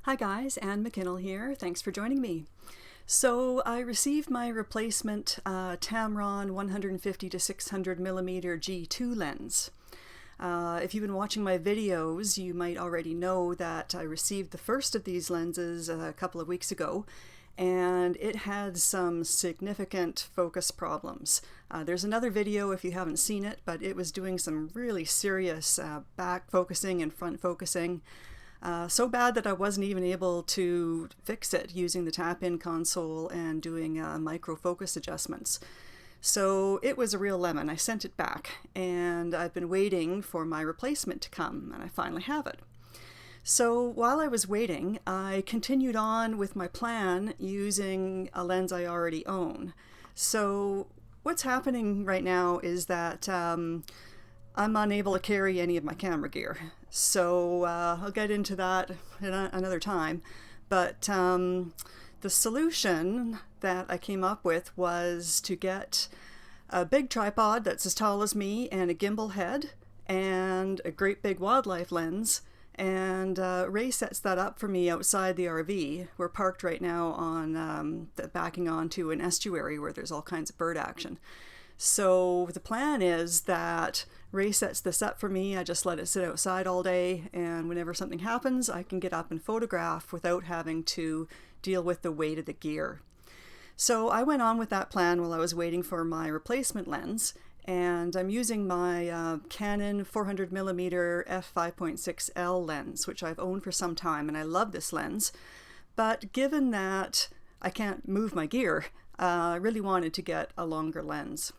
Hi guys, Anne McKinnell here. Thanks for joining me. So I received my replacement Tamron 150-600mm G2 lens. If you've been watching my videos, you might already know that I received the first of these lenses a couple of weeks ago, and it had some significant focus problems. There's another video if you haven't seen it, but it was doing some really serious back focusing and front focusing. So bad that I wasn't even able to fix it using the tap-in console and doing micro focus adjustments. So it was a real lemon. I sent it back, and I've been waiting for my replacement to come, and I finally have it. So while I was waiting, I continued on with my plan using a lens I already own. So what's happening right now is that I'm unable to carry any of my camera gear. So I'll get into that another time. But the solution that I came up with was to get a big tripod that's as tall as me and a gimbal head and a great big wildlife lens. And Ray sets that up for me outside the RV. We're parked right now on backing onto an estuary where there's all kinds of bird action. So the plan is that Ray sets this up for me. I just let it sit outside all day, and whenever something happens, I can get up and photograph without having to deal with the weight of the gear. So I went on with that plan while I was waiting for my replacement lens, and I'm using my Canon 400mm f5.6L lens, which I've owned for some time, and I love this lens. But given that I can't move my gear, I really wanted to get a longer lens.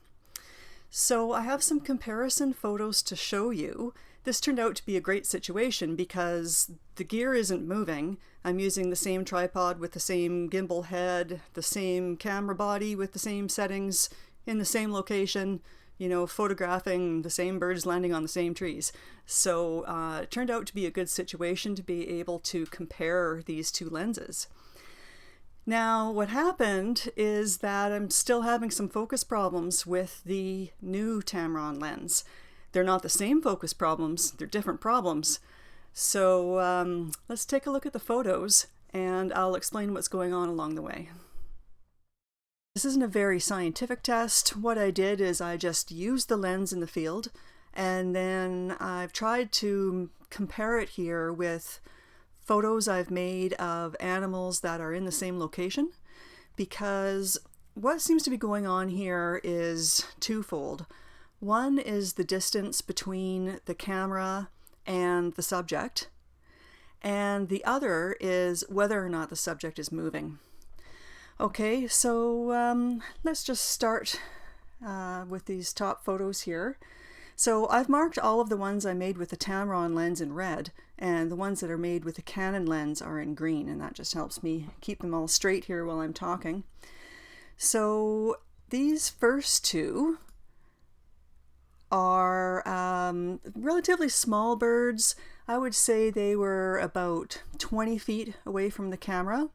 So I have some comparison photos to show you. This turned out to be a great situation because the gear isn't moving. I'm using the same tripod with the same gimbal head, the same camera body with the same settings, in the same location, you know, photographing the same birds landing on the same trees. So it turned out to be a good situation to be able to compare these two lenses. Now, what happened is that I'm still having some focus problems with the new Tamron lens. They're not the same focus problems, they're different problems. So let's take a look at the photos and I'll explain what's going on along the way. This isn't a very scientific test. What I did is I just used the lens in the field, and then I've tried to compare it here with photos I've made of animals that are in the same location, because what seems to be going on here is twofold. One is the distance between the camera and the subject, and the other is whether or not the subject is moving. Okay, so let's just start with these top photos here. So I've marked all of the ones I made with the Tamron lens in red, and the ones that are made with the Canon lens are in green, and that just helps me keep them all straight here while I'm talking. So these first two are relatively small birds. I would say they were about 20 feet away from the camera.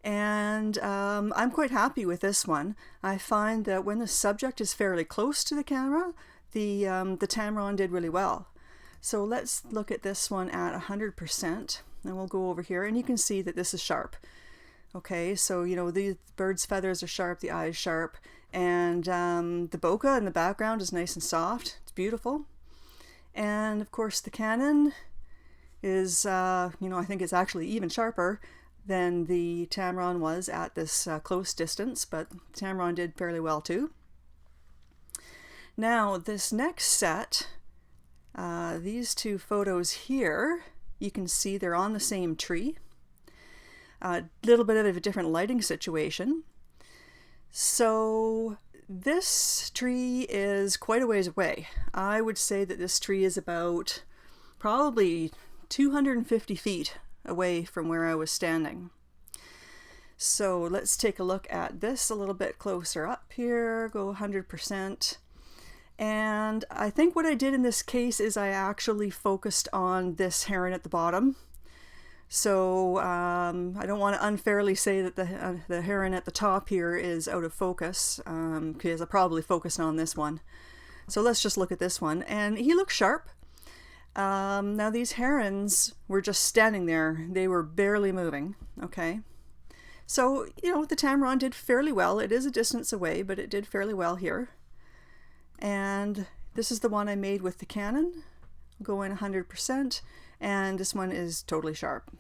And I'm quite happy with this one. I find that when the subject is fairly close to the camera, the Tamron did really well. So let's look at this one at 100%, and we'll go over here, and you can see that this is sharp. Okay, so you know, the bird's feathers are sharp, the eye is sharp, and the bokeh in the background is nice and soft. It's beautiful. And of course the Canon is, you know, I think it's actually even sharper than the Tamron was at this close distance, but Tamron did fairly well too. Now this next set, these two photos here, you can see they're on the same tree. A little bit of a different lighting situation. So this tree is quite a ways away. I would say that this tree is about probably 250 feet away from where I was standing. So let's take a look at this a little bit closer up here, go 100%. And I think what I did in this case is I actually focused on this heron at the bottom. So I don't want to unfairly say that the heron at the top here is out of focus, because I probably focused on this one. So let's just look at this one, and he looks sharp. Now these herons were just standing there. They were barely moving, okay? So, the Tamron did fairly well. It is a distance away, but it did fairly well here. And this is the one I made with the Canon, going 100%, and this one is totally sharp.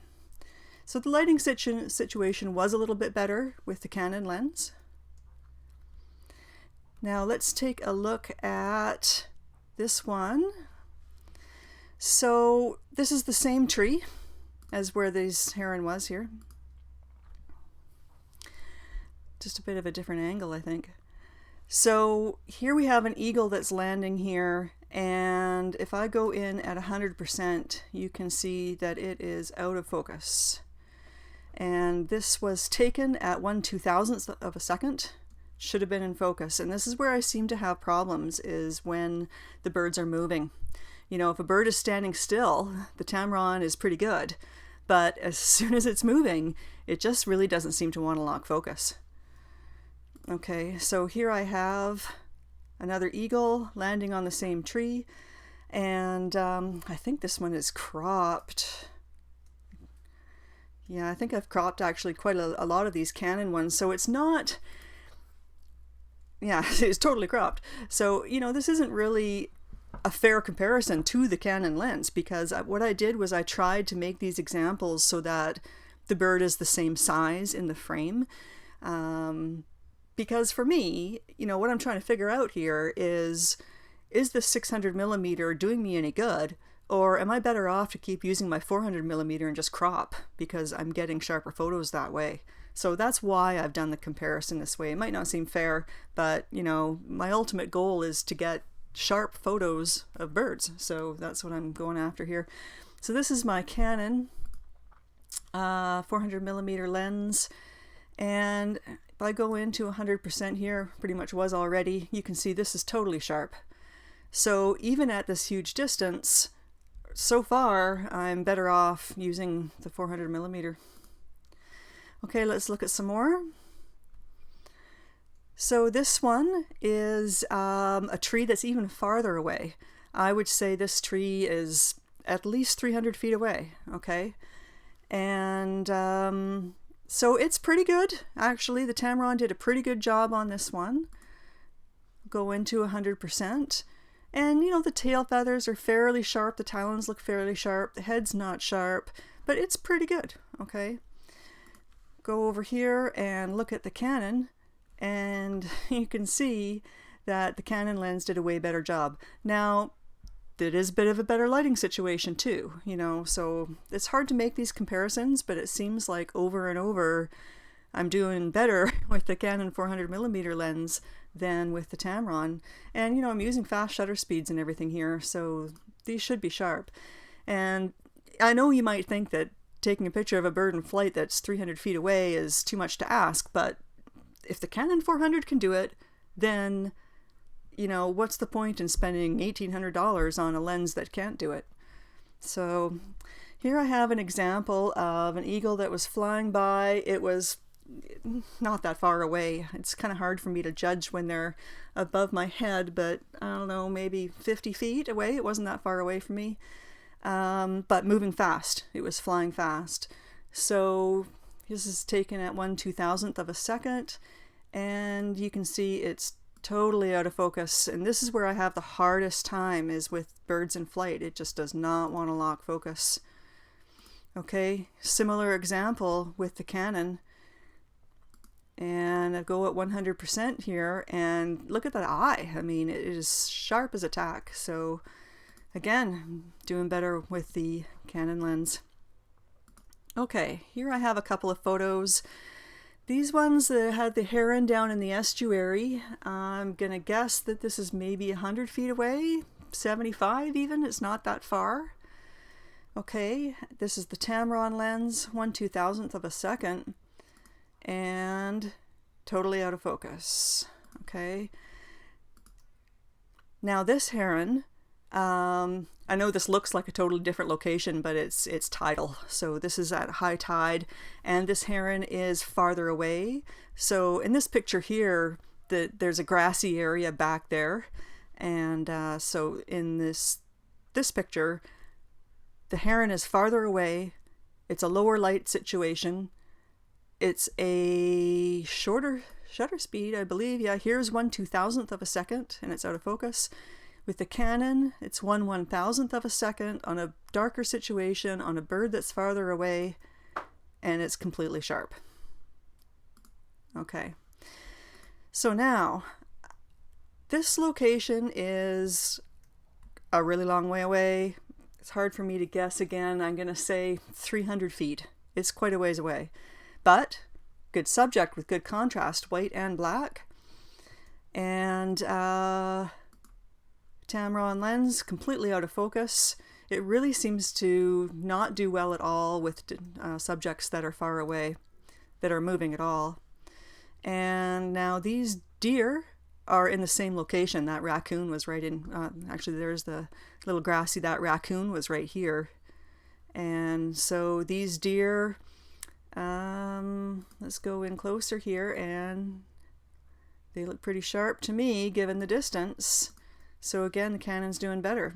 So the lighting situation was a little bit better with the Canon lens. Now let's take a look at this one. So this is the same tree as where this heron was here. Just a bit of a different angle, I think. So here we have an eagle that's landing here, and if I go in at 100%, you can see that it is out of focus. And this was taken at 1/2000th of a second. Should have been in focus. And this is where I seem to have problems, is when the birds are moving. If a bird is standing still, the Tamron is pretty good, but as soon as it's moving, it just really doesn't seem to want to lock focus. Okay, so here I have another eagle landing on the same tree, and I think this one is cropped. Yeah, I think I've cropped actually quite a lot of these Canon ones, so it's not, yeah, it's totally cropped. So, this isn't really a fair comparison to the Canon lens, because what I did was I tried to make these examples so that the bird is the same size in the frame. Because for me, what I'm trying to figure out here is the 600mm doing me any good? Or am I better off to keep using my 400mm and just crop, because I'm getting sharper photos that way? So that's why I've done the comparison this way. It might not seem fair, but my ultimate goal is to get sharp photos of birds. So that's what I'm going after here. So this is my Canon 400mm lens. And if I go into 100% here, pretty much was already, you can see this is totally sharp. So even at this huge distance, so far I'm better off using the 400mm. Okay, let's look at some more. So this one is a tree that's even farther away. I would say this tree is at least 300 feet away, okay? And so it's pretty good, actually. The Tamron did a pretty good job on this one. Go into 100%. And, the tail feathers are fairly sharp. The talons look fairly sharp. The head's not sharp, but it's pretty good, okay? Go over here and look at the Canon, and you can see that the Canon lens did a way better job. Now, it is a bit of a better lighting situation too, so it's hard to make these comparisons, but it seems like over and over I'm doing better with the Canon 400mm lens than with the Tamron. And I'm using fast shutter speeds and everything here, so these should be sharp. And I know you might think that taking a picture of a bird in flight that's 300 feet away is too much to ask, but if the Canon 400 can do it, then what's the point in spending $1,800 on a lens that can't do it? So here I have an example of an eagle that was flying by. It was not that far away. It's kind of hard for me to judge when they're above my head, but I don't know, maybe 50 feet away. It wasn't that far away from me, but moving fast. It was flying fast. So this is taken at 1/2000th of a second, and you can see it's totally out of focus. And this is where I have the hardest time, is with birds in flight. It just does not want to lock focus. Okay, similar example with the Canon. And I go at 100% here, and look at that eye. I mean, it is sharp as a tack. So again, doing better with the Canon lens. Okay, here I have a couple of photos. These ones that had the heron down in the estuary, I'm gonna guess that this is maybe 100 feet away, 75 even. It's not that far. Okay, this is the Tamron lens, 1/2000th of a second, and totally out of focus. Okay. Now this heron, I know this looks like a totally different location, but it's tidal. So this is at high tide, and this heron is farther away. So in this picture here, there's a grassy area back there, and so in this picture, The heron is farther away. It's a lower light situation. It's a shorter shutter speed, I believe. Yeah, here's 1/2000th of a second, and it's out of focus. With the Canon, it's 1/1000th of a second on a darker situation, on a bird that's farther away, and it's completely sharp. Okay, so now, this location is a really long way away. It's hard for me to guess again. I'm going to say 300 feet. It's quite a ways away. But good subject with good contrast, white and black. And Tamron lens, completely out of focus. It really seems to not do well at all with subjects that are far away, that are moving at all. And now these deer are in the same location. That raccoon was right in, actually there's the little grassy, that raccoon was right here. And so these deer, let's go in closer here, and they look pretty sharp to me given the distance. So again, the Canon's doing better.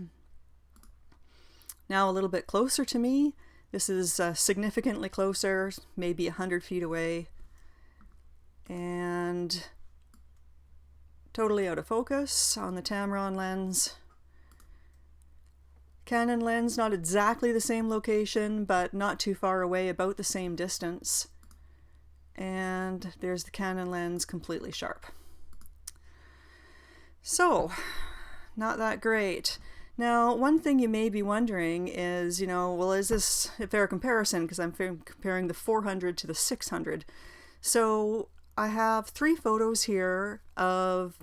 Now a little bit closer to me. This is significantly closer, maybe 100 feet away. And totally out of focus on the Tamron lens. Canon lens, not exactly the same location, but not too far away, about the same distance. And there's the Canon lens, completely sharp. So, not that great. Now, one thing you may be wondering is, well, is this a fair comparison? Because I'm comparing the 400 to the 600. So, I have 3 photos here of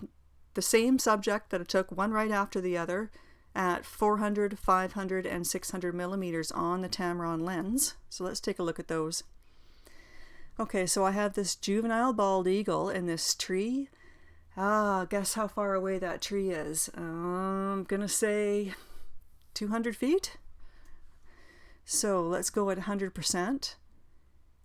the same subject that I took, one right after the other, at 400, 500, and 600 millimeters on the Tamron lens. So let's take a look at those. Okay, so I have this juvenile bald eagle in this tree. Guess how far away that tree is. I'm gonna say 200 feet. So let's go at 100%.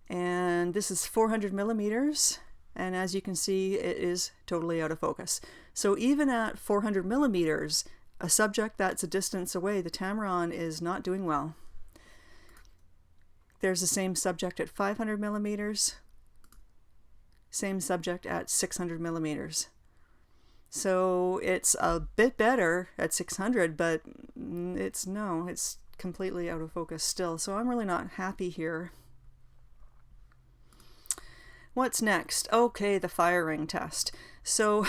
And this is 400 millimeters. And as you can see, it is totally out of focus. So even at 400 millimeters, a subject that's a distance away, the Tamron is not doing well. There's the same subject at 500 millimeters, same subject at 600 millimeters. So it's a bit better at 600, but it's completely out of focus still. So I'm really not happy here. What's next? Okay, the firing test. So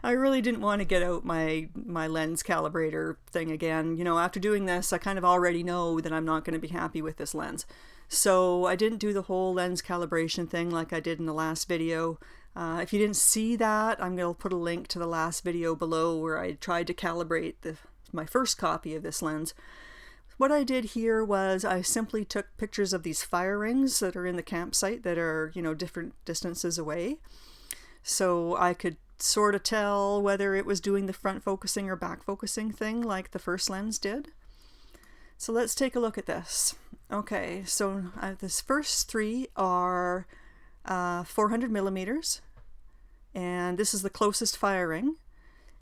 I really didn't want to get out my lens calibrator thing again. After doing this, I kind of already know that I'm not going to be happy with this lens. So I didn't do the whole lens calibration thing like I did in the last video. If you didn't see that, I'm going to put a link to the last video below where I tried to calibrate my first copy of this lens. What I did here was I simply took pictures of these fire rings that are in the campsite that are, different distances away. So I could sort of tell whether it was doing the front focusing or back focusing thing like the first lens did. So let's take a look at this. Okay, so this first 3 are 400 millimeters, and this is the closest firing.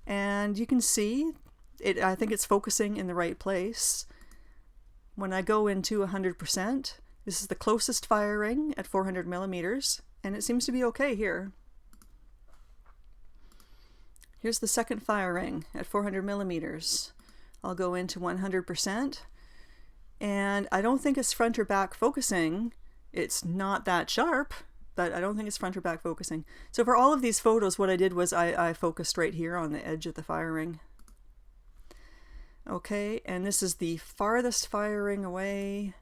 And you can see it. I think it's focusing in the right place. When I go into 100%, this is the closest firing at 400 millimeters, and it seems to be okay here. Here's the second firing at 400 millimeters. I'll go into 100%, and I don't think it's front or back focusing. It's not that sharp, but I don't think it's front or back focusing. So for all of these photos, what I did was I focused right here on the edge of the firing. Okay, and this is the farthest firing away.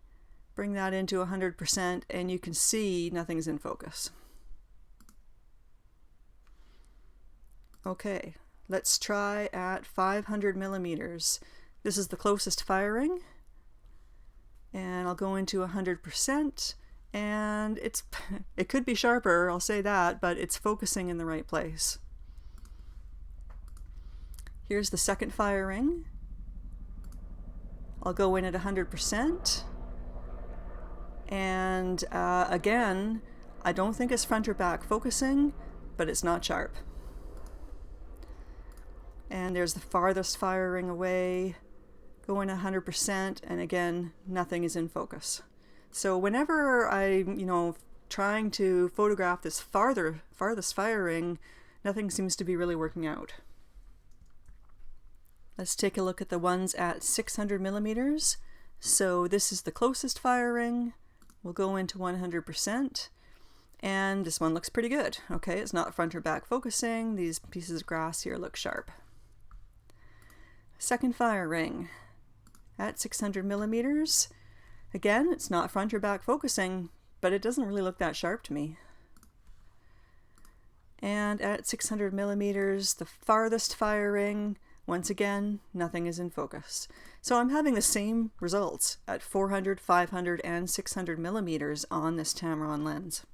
Bring that into 100%, and you can see nothing's in focus. Okay, let's try at 500 millimeters. This is the closest firing, and I'll go into 100%, and it could be sharper, I'll say that, but it's focusing in the right place. Here's the second firing. I'll go in at 100%, and again, I don't think it's front or back focusing, but it's not sharp. And there's the farthest firing away, go in 100%, and again, nothing is in focus. So whenever I'm, trying to photograph this farthest firing, nothing seems to be really working out. Let's take a look at the ones at 600 millimeters. So this is the closest firing. We'll go into 100%. And this one looks pretty good. Okay, it's not front or back focusing. These pieces of grass here look sharp. Second firing at 600 millimeters. Again, it's not front or back focusing, but it doesn't really look that sharp to me. And at 600 millimeters, the farthest firing, once again, nothing is in focus. So I'm having the same results at 400, 500, and 600 millimeters on this Tamron lens.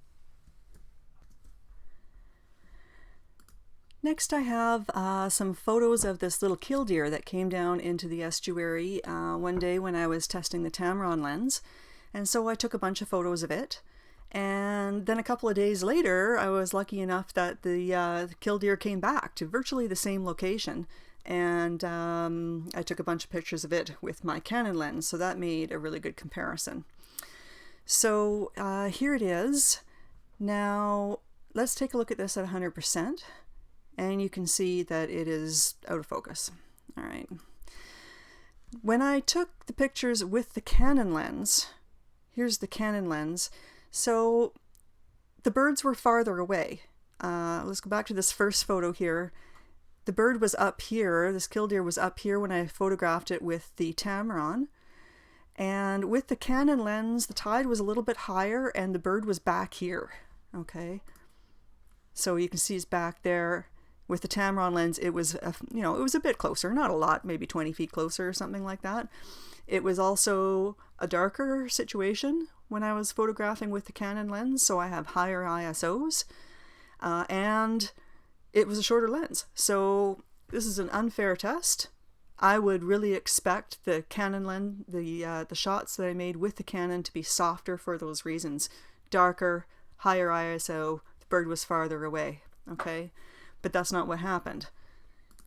Next I have some photos of this little killdeer that came down into the estuary one day when I was testing the Tamron lens. And so I took a bunch of photos of it. And then a couple of days later, I was lucky enough that the killdeer came back to virtually the same location. And I took a bunch of pictures of it with my Canon lens, so that made a really good comparison. So here it is. Now let's take a look at this at 100%, and you can see that it is out of focus. All right. When I took the pictures with the Canon lens, here's the Canon lens. So the birds were farther away. Let's go back to this first photo here. The bird was up here, this killdeer was up here when I photographed it with the Tamron. And with the Canon lens, the tide was a little bit higher and the bird was back here, okay? So you can see it's back there. With the Tamron lens, it was, it was a bit closer, not a lot, maybe 20 feet closer or something like that. It was also a darker situation when I was photographing with the Canon lens, so I have higher ISOs. And it was a shorter lens. So this is an unfair test. I would really expect the Canon lens, the shots that I made with the Canon to be softer for those reasons. Darker, higher ISO, the bird was farther away, okay? But that's not what happened.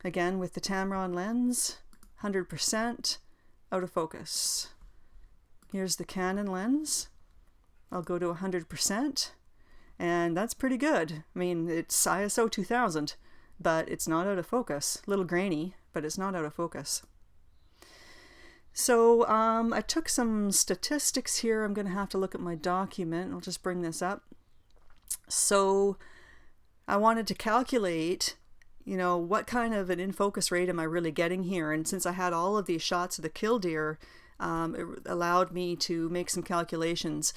Again, with the Tamron lens, 100% out of focus. Here's the Canon lens. I'll go to 100%. And that's pretty good. I mean, it's ISO 2000, but it's not out of focus. A little grainy, but it's not out of focus. So I took some statistics here. I'm going to have to look at my document. I'll just bring this up. So I wanted to calculate, what kind of an in-focus rate am I really getting here? And since I had all of these shots of the killdeer, it allowed me to make some calculations.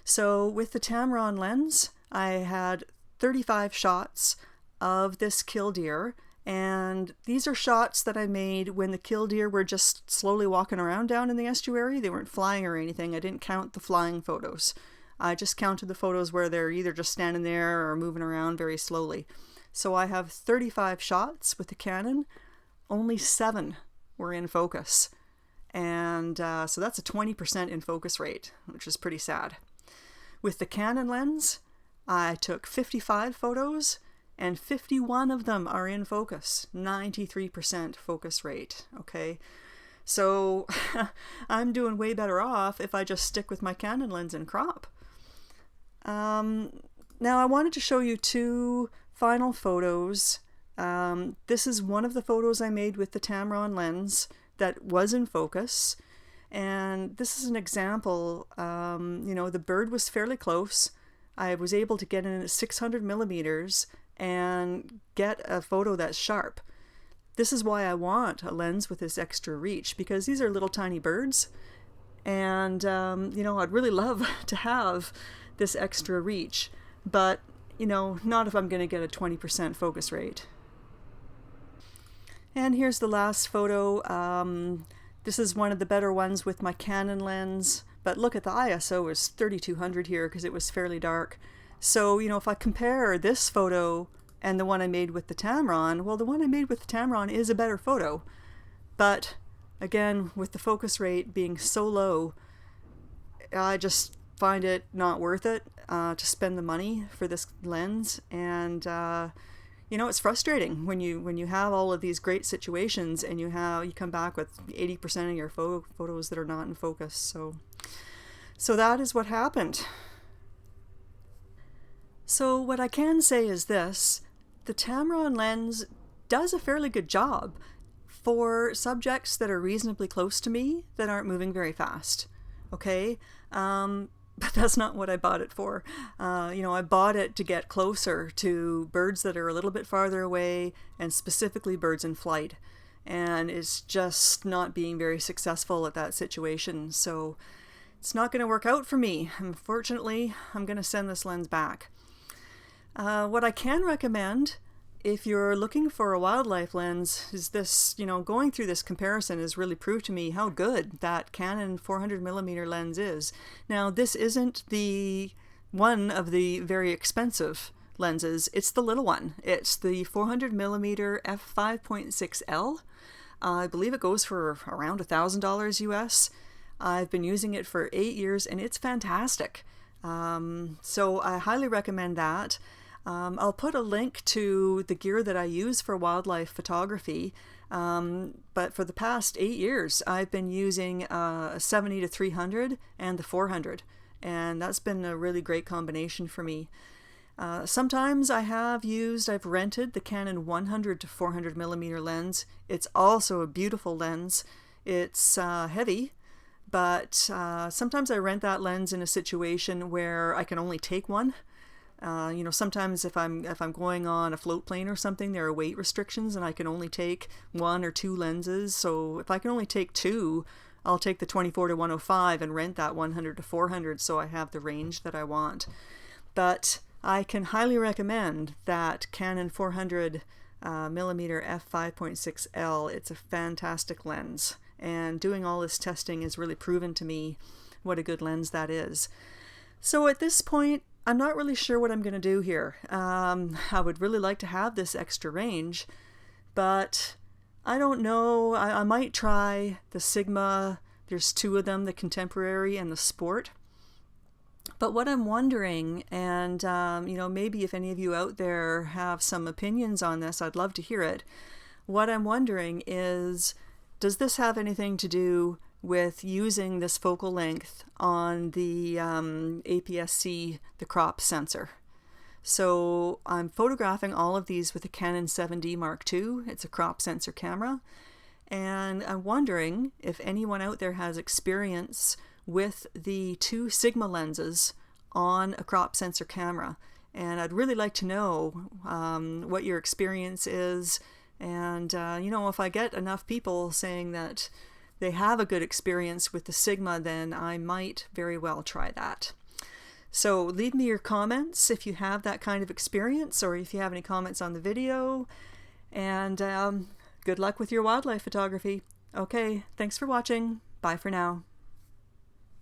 So with the Tamron lens, I had 35 shots of this killdeer, and these are shots that I made when the killdeer were just slowly walking around down in the estuary. They weren't flying or anything. I didn't count the flying photos. I just counted the photos where they're either just standing there or moving around very slowly. So I have 35 shots with the Canon. Only 7 were in focus. And so that's a 20% in focus rate, which is pretty sad. With the Canon lens, I took 55 photos and 51 of them are in focus, 93% focus rate, okay? So I'm doing way better off if I just stick with my Canon lens and crop. Now I wanted to show you 2 final photos. This is one of the photos I made with the Tamron lens that was in focus. And this is an example, the bird was fairly close. I was able to get in at 600 millimeters and get a photo that's sharp. This is why I want a lens with this extra reach, because these are little tiny birds. And, I'd really love to have this extra reach, but, not if I'm going to get a 20% focus rate. And here's the last photo. This is one of the better ones with my Canon lens, but look at the ISO is 3200 here because it was fairly dark. So, if I compare this photo and the one I made with the Tamron, well, the one I made with the Tamron is a better photo. But again, with the focus rate being so low, I just find it not worth it to spend the money for this lens. And, you know, it's frustrating when you have all of these great situations and you come back with 80% of your photos that are not in focus. So that is what happened. So what I can say is this: the Tamron lens does a fairly good job for subjects that are reasonably close to me that aren't moving very fast. Okay, but that's not what I bought it for. You know, I bought it to get closer to birds that are a little bit farther away, and specifically birds in flight. And it's just not being very successful at that situation. So it's not going to work out for me. Unfortunately, I'm going to send this lens back. What I can recommend, if you're looking for a wildlife lens, is this, you know, going through this comparison has really proved to me how good that Canon 400mm lens is. Now, this isn't the one of the very expensive lenses, it's the little one. It's the 400mm f5.6L. I believe it goes for around $1,000 US. I've been using it for 8 years and it's fantastic. So I highly recommend that. I'll put a link to the gear that I use for wildlife photography, but for the past 8 years I've been using a 70-300 and the 400, and that's been a really great combination for me. Sometimes I've rented the Canon 100-400mm lens. It's also a beautiful lens. It's heavy, but sometimes I rent that lens in a situation where I can only take one. You know, sometimes if I'm going on a float plane or something, there are weight restrictions and I can only take 1 or 2 lenses. So if I can only take 2, I'll take the 24-105 and rent that 100-400 so I have the range that I want. But I can highly recommend that Canon 400mm f5.6L. It's a fantastic lens, and doing all this testing has really proven to me what a good lens that is. So at this point, I'm not really sure what I'm going to do here. I would really like to have this extra range, but I don't know. I might try the Sigma. There's 2 of them, the Contemporary and the Sport. But what I'm wondering, and you know, maybe if any of you out there have some opinions on this, I'd love to hear it. What I'm wondering is, does this have anything to do with using this focal length on the APS-C, the crop sensor? So I'm photographing all of these with a Canon 7D Mark II. It's a crop sensor camera. And I'm wondering if anyone out there has experience with the 2 Sigma lenses on a crop sensor camera. And I'd really like to know what your experience is. And, you know, if I get enough people saying that they have a good experience with the Sigma, then I might very well try that. So leave me your comments if you have that kind of experience, or if you have any comments on the video. And good luck with your wildlife photography. Okay, thanks for watching. Bye for now.